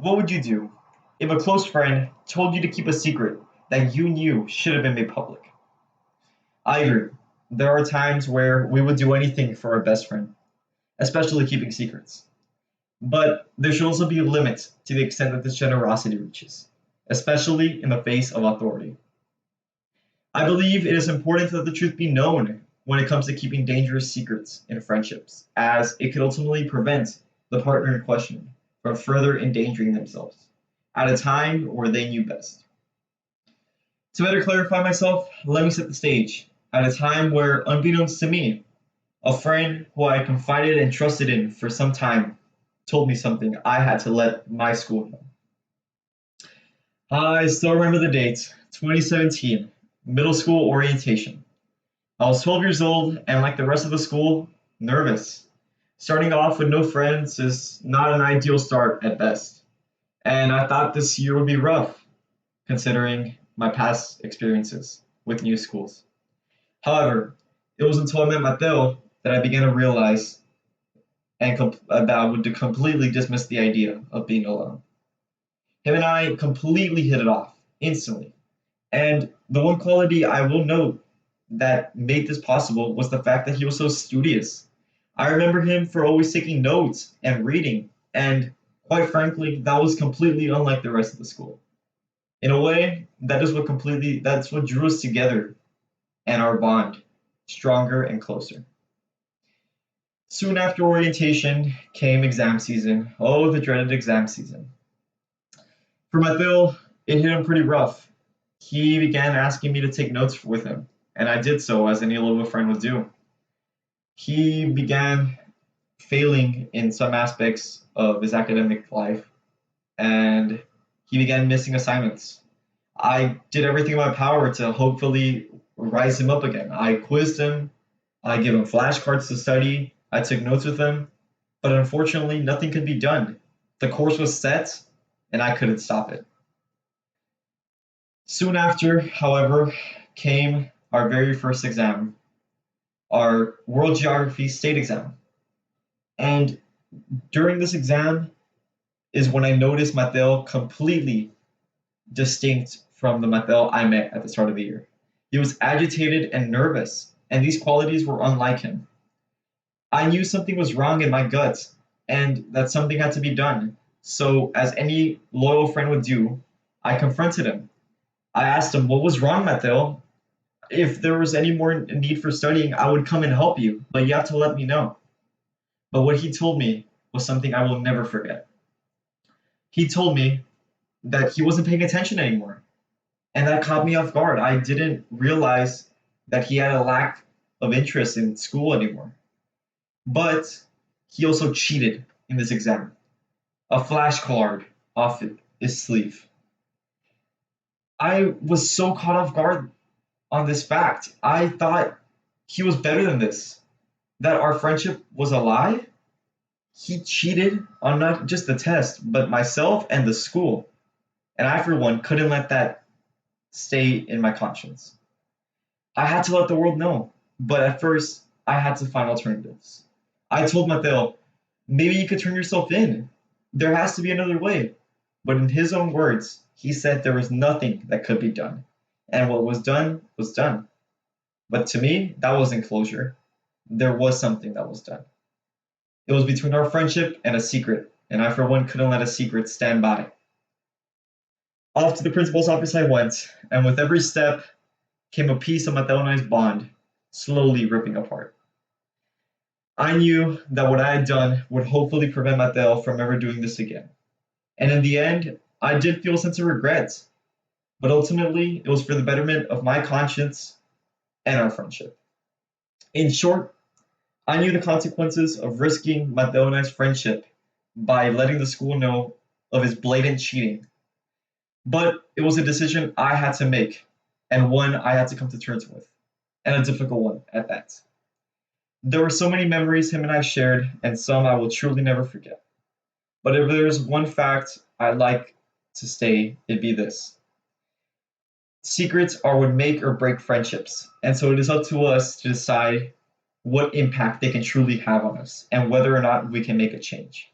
What would you do if a close friend told you to keep a secret that you knew should have been made public? I agree. There are times where we would do anything for our best friend, especially keeping secrets. But there should also be a limit to the extent that this generosity reaches, especially in the face of authority. I believe it is important to let the truth be known when it comes to keeping dangerous secrets in friendships, as it could ultimately prevent the partner in question from further endangering themselves at a time where they knew best. To better clarify myself, let me set the stage. At a time where, unbeknownst to me, a friend who I confided and trusted in for some time told me something I had to let my school know. I still remember the date, 2017, middle school orientation. I was 12 years old and, like the rest of the school, nervous. Starting off with no friends is not an ideal start at best, and I thought this year would be rough, considering my past experiences with new schools. However, it was until I met Mateo that I began to realize that I would completely dismiss the idea of being alone. Him and I completely hit it off instantly. And the one quality I will note that made this possible was the fact that he was so studious. I remember him for always taking notes and reading, and quite frankly, that was completely unlike the rest of the school. In a way, that's what drew us together and our bond stronger and closer. Soon after orientation came exam season. Oh, the dreaded exam season. For Mateo, it hit him pretty rough. He began asking me to take notes with him, and I did so as any little friend would do. He began failing in some aspects of his academic life, and he began missing assignments. I did everything in my power to hopefully rise him up again. I quizzed him, I gave him flashcards to study, I took notes with him, but unfortunately, nothing could be done. The course was set, and I couldn't stop it. Soon after, however, came our very first exam, our World Geography state exam. And during this exam is when I noticed Mateo completely distinct from the Mateo I met at the start of the year. He was agitated and nervous, and these qualities were unlike him. I knew something was wrong in my gut and that something had to be done. So, as any loyal friend would do, I confronted him. I asked him, "What was wrong, Mateo? If there was any more need for studying, I would come and help you, but you have to let me know." But what he told me was something I will never forget. He told me that he wasn't paying attention anymore, and that caught me off guard. I didn't realize that he had a lack of interest in school anymore. But he also cheated in this exam. A flashcard off his sleeve. I was so caught off guard on this fact. I thought he was better than this, that our friendship was a lie. He cheated on not just the test, but myself and the school. And I, for one, couldn't let that stay in my conscience. I had to let the world know, but at first, I had to find alternatives. I told Mateo, maybe you could turn yourself in. There has to be another way. But in his own words, he said there was nothing that could be done. And what was done was done. But to me, that wasn't closure. There was something that was done. It was between our friendship and a secret, and I, for one, couldn't let a secret stand by. Off to the principal's office I went, and with every step came a piece of Mateo and I's bond, slowly ripping apart. I knew that what I had done would hopefully prevent Mateo from ever doing this again. And in the end, I did feel a sense of regret, but ultimately it was for the betterment of my conscience and our friendship. In short, I knew the consequences of risking Mateo and I's friendship by letting the school know of his blatant cheating. But it was a decision I had to make, and one I had to come to terms with, and a difficult one at that. There were so many memories him and I shared, and some I will truly never forget. But if there's one fact I'd like to say, it'd be this. Secrets are what make or break friendships, and so it is up to us to decide what impact they can truly have on us and whether or not we can make a change.